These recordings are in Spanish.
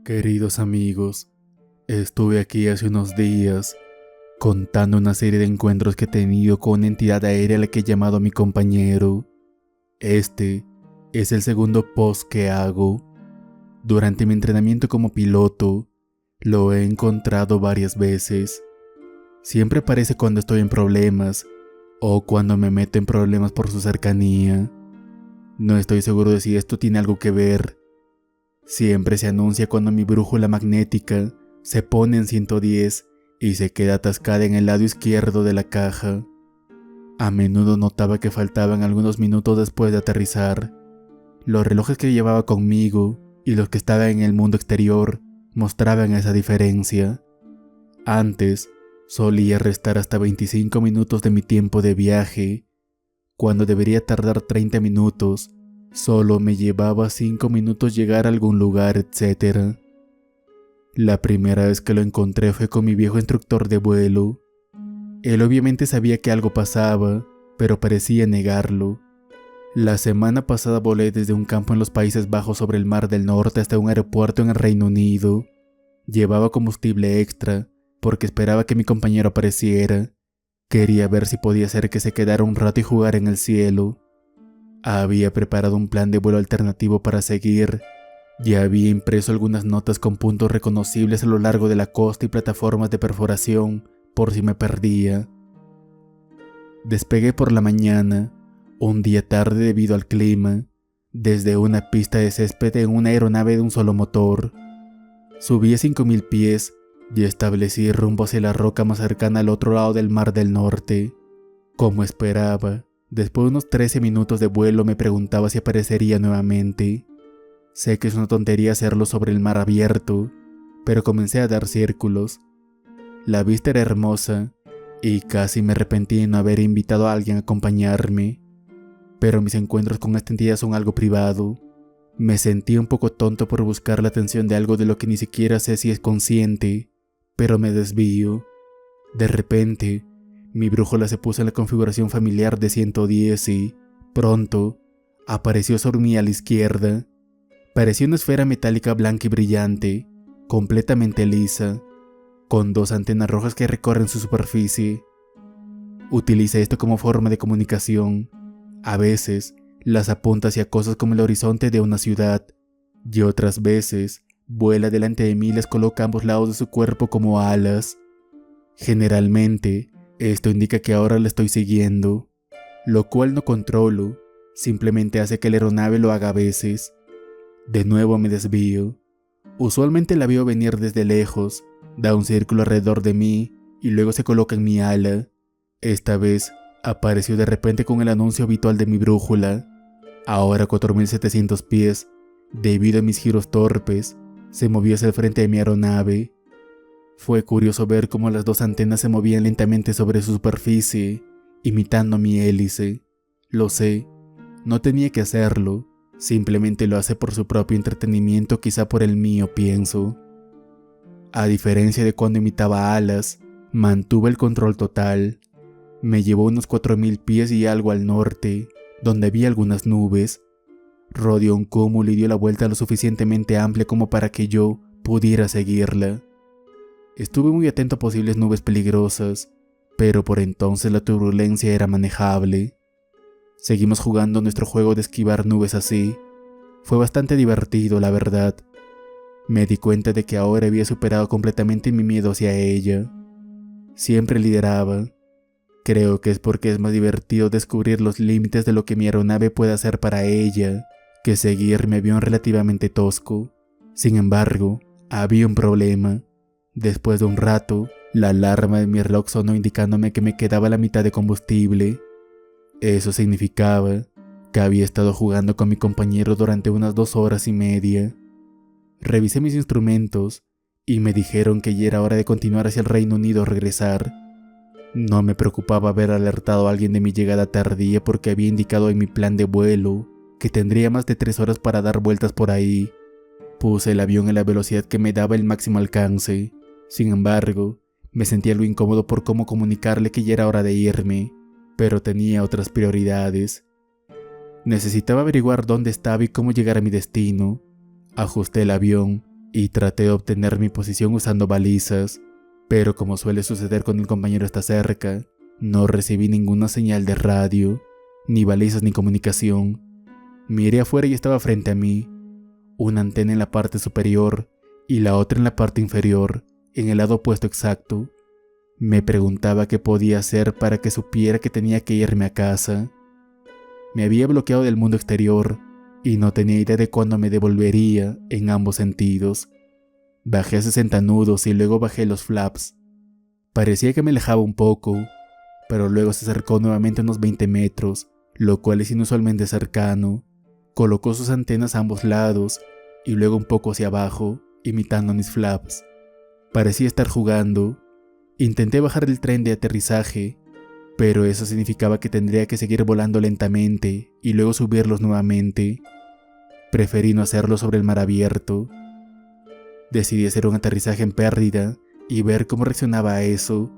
Queridos amigos, estuve aquí hace unos días contando una serie de encuentros que he tenido con una entidad aérea a la que he llamado a mi compañero. Este es el segundo post que hago. Durante mi entrenamiento como piloto, lo he encontrado varias veces. Siempre aparece cuando estoy en problemas o cuando me meto en problemas por su cercanía. No estoy seguro de si esto tiene algo que ver. Siempre se anuncia cuando mi brújula magnética se pone en 110 y se queda atascada en el lado izquierdo de la caja. A menudo notaba que faltaban algunos minutos después de aterrizar. Los relojes que llevaba conmigo y los que estaban en el mundo exterior mostraban esa diferencia. Antes, solía restar hasta 25 minutos de mi tiempo de viaje. Cuando debería tardar 30 minutos, solo me llevaba 5 minutos llegar a algún lugar, etc. La primera vez que lo encontré fue con mi viejo instructor de vuelo. Él obviamente sabía que algo pasaba, pero parecía negarlo. La semana pasada volé desde un campo en los Países Bajos sobre el Mar del Norte hasta un aeropuerto en el Reino Unido. Llevaba combustible extra, porque esperaba que mi compañero apareciera. Quería ver si podía hacer que se quedara un rato y jugar en el cielo. Había preparado un plan de vuelo alternativo para seguir. Ya había impreso algunas notas con puntos reconocibles a lo largo de la costa y plataformas de perforación, por si me perdía. Despegué por la mañana, un día tarde debido al clima, desde una pista de césped en una aeronave de un solo motor. Subí a 5000 pies y establecí rumbo hacia la roca más cercana al otro lado del Mar del Norte. Como esperaba, después de unos 13 minutos de vuelo me preguntaba si aparecería nuevamente. Sé que es una tontería hacerlo sobre el mar abierto, pero comencé a dar círculos. La vista era hermosa y casi me arrepentí de no haber invitado a alguien a acompañarme. Pero mis encuentros con esta entidad son algo privado. Me sentí un poco tonto por buscar la atención de algo de lo que ni siquiera sé si es consciente, pero me desvío. De repente, mi brújula se puso en la configuración familiar de 110 y, pronto, apareció sobre mí a la izquierda. Parecía una esfera metálica blanca y brillante, completamente lisa, con 2 antenas rojas que recorren su superficie. Utiliza esto como forma de comunicación. A veces, las apunta hacia cosas como el horizonte de una ciudad, y otras veces, vuela delante de mí y las coloca a ambos lados de su cuerpo como alas. Generalmente, esto indica que ahora la estoy siguiendo, lo cual no controlo, simplemente hace que la aeronave lo haga a veces. De nuevo me desvío. Usualmente la veo venir desde lejos, da un círculo alrededor de mí y luego se coloca en mi ala. Esta vez apareció de repente con el anuncio habitual de mi brújula. Ahora a 4700 pies, debido a mis giros torpes, se movió hacia el frente de mi aeronave. Fue curioso ver cómo las 2 antenas se movían lentamente sobre su superficie, imitando mi hélice. Lo sé, no tenía que hacerlo, simplemente lo hace por su propio entretenimiento, quizá por el mío, pienso. A diferencia de cuando imitaba alas, mantuve el control total. Me llevó unos 4000 pies y algo al norte, donde había algunas nubes. Rodeó un cúmulo y dio la vuelta lo suficientemente amplia como para que yo pudiera seguirla. Estuve muy atento a posibles nubes peligrosas, pero por entonces la turbulencia era manejable. Seguimos jugando nuestro juego de esquivar nubes así. Fue bastante divertido, la verdad. Me di cuenta de que ahora había superado completamente mi miedo hacia ella. Siempre lideraba. Creo que es porque es más divertido descubrir los límites de lo que mi aeronave puede hacer para ella, que seguir mi avión relativamente tosco. Sin embargo, Había un problema. Después de un rato, la alarma de mi reloj sonó indicándome que me quedaba la mitad de combustible. Eso significaba que había estado jugando con mi compañero durante unas 2 horas y media. Revisé mis instrumentos y me dijeron que ya era hora de continuar hacia el Reino Unido o regresar. No me preocupaba haber alertado a alguien de mi llegada tardía porque había indicado en mi plan de vuelo que tendría más de 3 horas para dar vueltas por ahí. Puse el avión en la velocidad que me daba el máximo alcance. Sin embargo, me sentía algo incómodo por cómo comunicarle que ya era hora de irme, pero tenía otras prioridades. Necesitaba averiguar dónde estaba y cómo llegar a mi destino. Ajusté el avión y traté de obtener mi posición usando balizas, pero como suele suceder cuando el compañero está cerca, no recibí ninguna señal de radio, ni balizas ni comunicación. Miré afuera y estaba frente a mí, una antena en la parte superior y la otra en la parte inferior, en el lado opuesto exacto. Me preguntaba qué podía hacer para que supiera que tenía que irme a casa. Me había bloqueado del mundo exterior y no tenía idea de cuándo me devolvería en ambos sentidos. Bajé a 60 nudos y luego bajé los flaps. Parecía que me alejaba un poco, pero luego se acercó nuevamente unos 20 metros, lo cual es inusualmente cercano. Colocó sus antenas a ambos lados y luego un poco hacia abajo, imitando mis flaps. Parecía estar jugando. Intenté bajar del tren de aterrizaje, pero eso significaba que tendría que seguir volando lentamente y luego subirlos nuevamente. Preferí no hacerlo sobre el mar abierto. Decidí hacer un aterrizaje en pérdida y ver cómo reaccionaba a eso.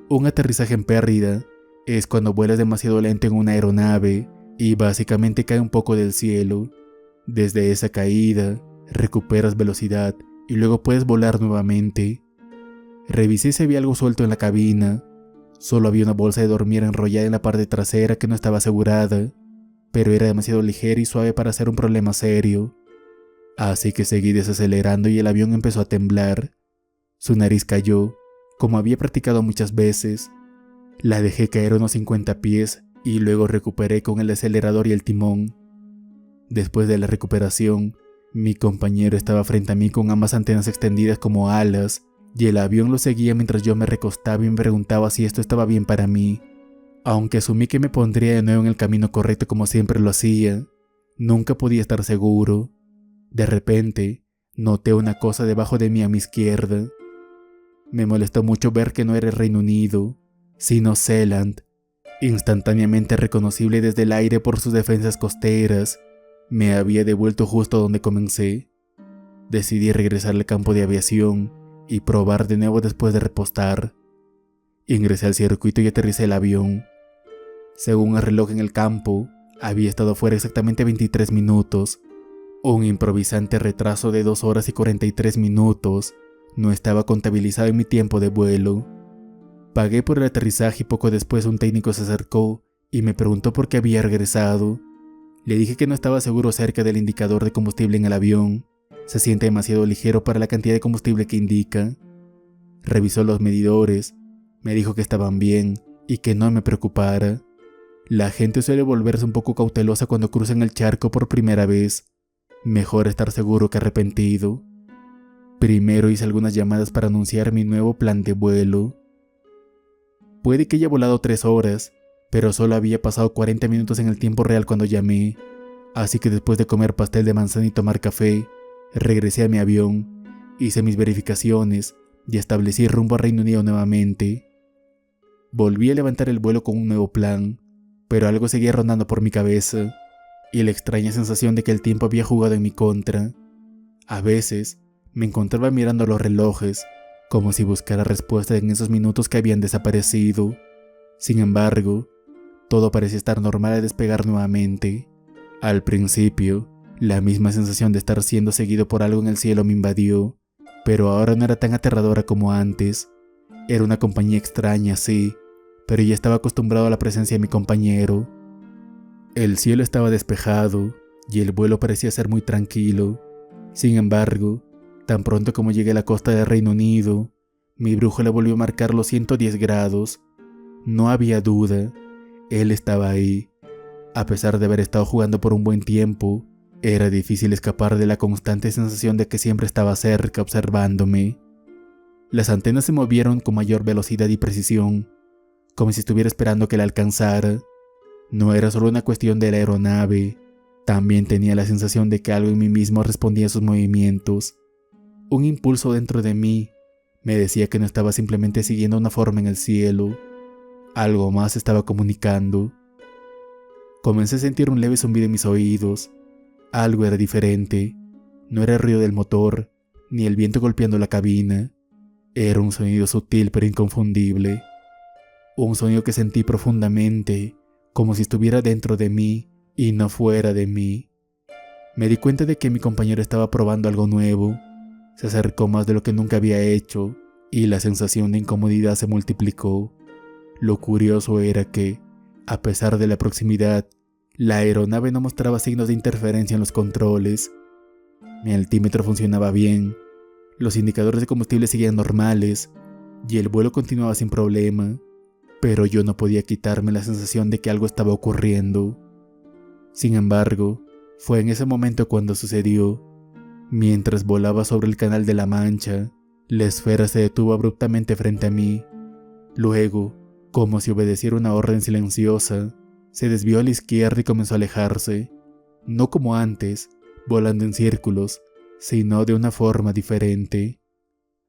Un aterrizaje en pérdida es cuando vuelas demasiado lento en una aeronave y básicamente cae un poco del cielo. Desde esa caída, recuperas velocidad y luego puedes volar nuevamente. Revisé si había algo suelto en la cabina. Solo había una bolsa de dormir enrollada en la parte trasera que no estaba asegurada, pero era demasiado ligera y suave para ser un problema serio. Así que seguí desacelerando y el avión empezó a temblar. Su nariz cayó, como había practicado muchas veces. La dejé caer unos 50 pies y luego recuperé con el acelerador y el timón. Después de la recuperación, mi compañero estaba frente a mí con ambas antenas extendidas como alas y el avión lo seguía mientras yo me recostaba y me preguntaba si esto estaba bien para mí. Aunque asumí que me pondría de nuevo en el camino correcto como siempre lo hacía, nunca podía estar seguro. De repente, noté una cosa debajo de mí a mi izquierda. Me molestó mucho ver que no era el Reino Unido, sino Sealand, instantáneamente reconocible desde el aire por sus defensas costeras. Me había devuelto justo donde comencé. Decidí regresar al campo de aviación y probar de nuevo después de repostar. Ingresé al circuito y aterricé el avión. Según el reloj en el campo, había estado fuera exactamente 23 minutos. Un improvisante retraso de 2 horas y 43 minutos no estaba contabilizado en mi tiempo de vuelo. Pagué por el aterrizaje y poco después un técnico se acercó y me preguntó por qué había regresado. Le dije que no estaba seguro acerca del indicador de combustible en el avión. Se siente demasiado ligero para la cantidad de combustible que indica. Revisó los medidores, me dijo que estaban bien y que no me preocupara. La gente suele volverse un poco cautelosa cuando cruzan el charco por primera vez. Mejor estar seguro que arrepentido. Primero hice algunas llamadas para anunciar mi nuevo plan de vuelo. Puede que haya volado 3 horas, pero solo había pasado 40 minutos en el tiempo real cuando llamé. Así que después de comer pastel de manzana y tomar café, regresé a mi avión, hice mis verificaciones y establecí rumbo a Reino Unido nuevamente. Volví a levantar el vuelo con un nuevo plan, pero algo seguía rondando por mi cabeza, y la extraña sensación de que el tiempo había jugado en mi contra. A veces me encontraba mirando los relojes, como si buscara respuestas en esos minutos que habían desaparecido. Sin embargo, todo parecía estar normal al despegar nuevamente. Al principio, la misma sensación de estar siendo seguido por algo en el cielo me invadió, pero ahora no era tan aterradora como antes. Era una compañía extraña, sí, pero ya estaba acostumbrado a la presencia de mi compañero. El cielo estaba despejado y el vuelo parecía ser muy tranquilo. Sin embargo, tan pronto como llegué a la costa del Reino Unido, mi brújula volvió a marcar los 110 grados. No había duda, él estaba ahí. A pesar de haber estado jugando por un buen tiempo, Era difícil escapar de la constante sensación de que siempre estaba cerca observándome. Las antenas se movieron con mayor velocidad y precisión, como si estuviera esperando que la alcanzara. No era solo una cuestión de la aeronave, también tenía la sensación de que algo en mí mismo respondía a sus movimientos. Un impulso dentro de mí me decía que no estaba simplemente siguiendo una forma en el cielo, algo más estaba comunicando. Comencé a sentir un leve zumbido en mis oídos. Algo era diferente. No era el ruido del motor, ni el viento golpeando la cabina. Era un sonido sutil pero inconfundible. Un sonido que sentí profundamente, como si estuviera dentro de mí y no fuera de mí. Me di cuenta de que mi compañero estaba probando algo nuevo. Se acercó más de lo que nunca había hecho, y la sensación de incomodidad se multiplicó. Lo curioso era que, a pesar de la proximidad, la aeronave no mostraba signos de interferencia en los controles. Mi altímetro funcionaba bien, los indicadores de combustible seguían normales, y el vuelo continuaba sin problema, pero yo no podía quitarme la sensación de que algo estaba ocurriendo. Sin embargo, fue en ese momento cuando sucedió. Mientras volaba sobre el Canal de la Mancha, la esfera se detuvo abruptamente frente a mí. Luego, como si obedeciera una orden silenciosa, se desvió a la izquierda y comenzó a alejarse, no como antes, volando en círculos, sino de una forma diferente.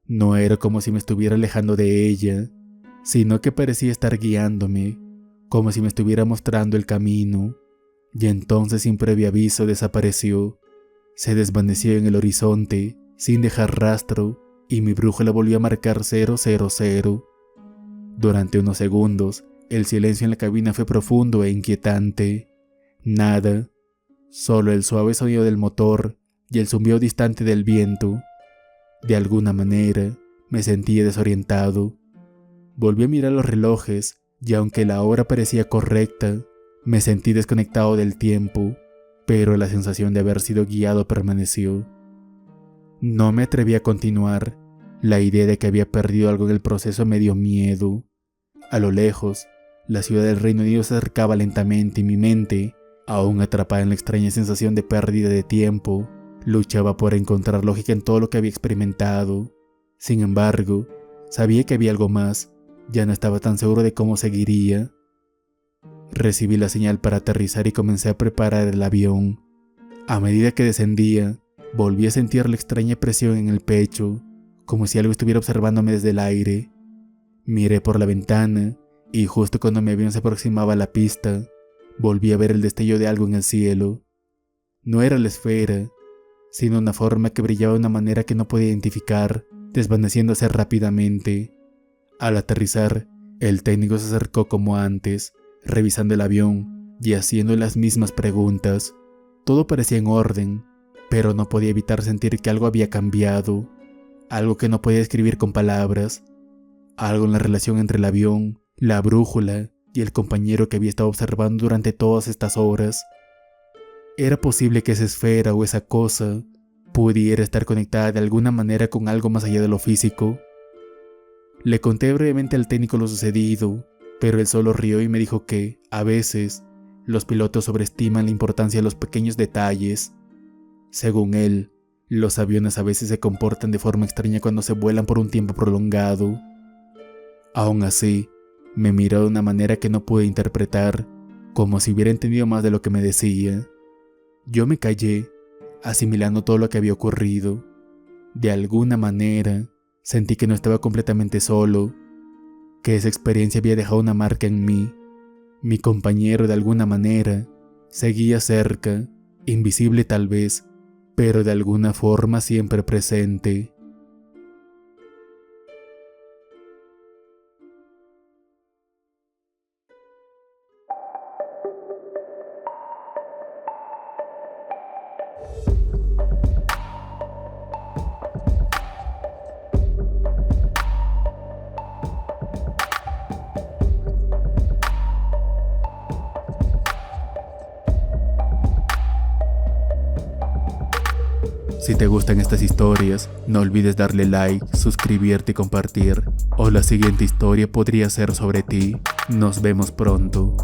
No era como si me estuviera alejando de ella, sino que parecía estar guiándome, como si me estuviera mostrando el camino, y entonces sin previo aviso desapareció. Se desvaneció en el horizonte, sin dejar rastro, y mi brújula volvió a marcar 000. Durante unos segundos, el silencio en la cabina fue profundo e inquietante. Nada, solo el suave sonido del motor y el zumbido distante del viento. De alguna manera, me sentía desorientado. Volví a mirar los relojes, y aunque la hora parecía correcta, me sentí desconectado del tiempo, pero la sensación de haber sido guiado permaneció. No me atreví a continuar. La idea de que había perdido algo en el proceso me dio miedo. A lo lejos, la ciudad del Reino Unido se acercaba lentamente y mi mente, aún atrapada en la extraña sensación de pérdida de tiempo, luchaba por encontrar lógica en todo lo que había experimentado. Sin embargo, sabía que había algo más. Ya no estaba tan seguro de cómo seguiría. Recibí la señal para aterrizar y comencé a preparar el avión. A medida que descendía, volví a sentir la extraña presión en el pecho, como si algo estuviera observándome desde el aire. Miré por la ventana y justo cuando mi avión se aproximaba a la pista, volví a ver el destello de algo en el cielo. No era la esfera, sino una forma que brillaba de una manera que no podía identificar, desvaneciéndose rápidamente. Al aterrizar, el técnico se acercó como antes, revisando el avión y haciendo las mismas preguntas. Todo parecía en orden, pero no podía evitar sentir que algo había cambiado, algo que no podía describir con palabras, algo en la relación entre el avión, la brújula y el compañero que había estado observando durante todas estas horas. Era posible que esa esfera o esa cosa pudiera estar conectada de alguna manera con algo más allá de lo físico. Le conté brevemente al técnico lo sucedido, pero él solo rió y me dijo que, a veces, los pilotos sobreestiman la importancia de los pequeños detalles. Según él, los aviones a veces se comportan de forma extraña cuando se vuelan por un tiempo prolongado. Aún así, me miró de una manera que no pude interpretar, como si hubiera entendido más de lo que me decía. Yo me callé, asimilando todo lo que había ocurrido. De alguna manera, sentí que no estaba completamente solo, que esa experiencia había dejado una marca en mí. Mi compañero, de alguna manera, seguía cerca, invisible tal vez, pero de alguna forma siempre presente. Si te gustan estas historias, no olvides darle like, suscribirte y compartir. O la siguiente historia podría ser sobre ti. Nos vemos pronto.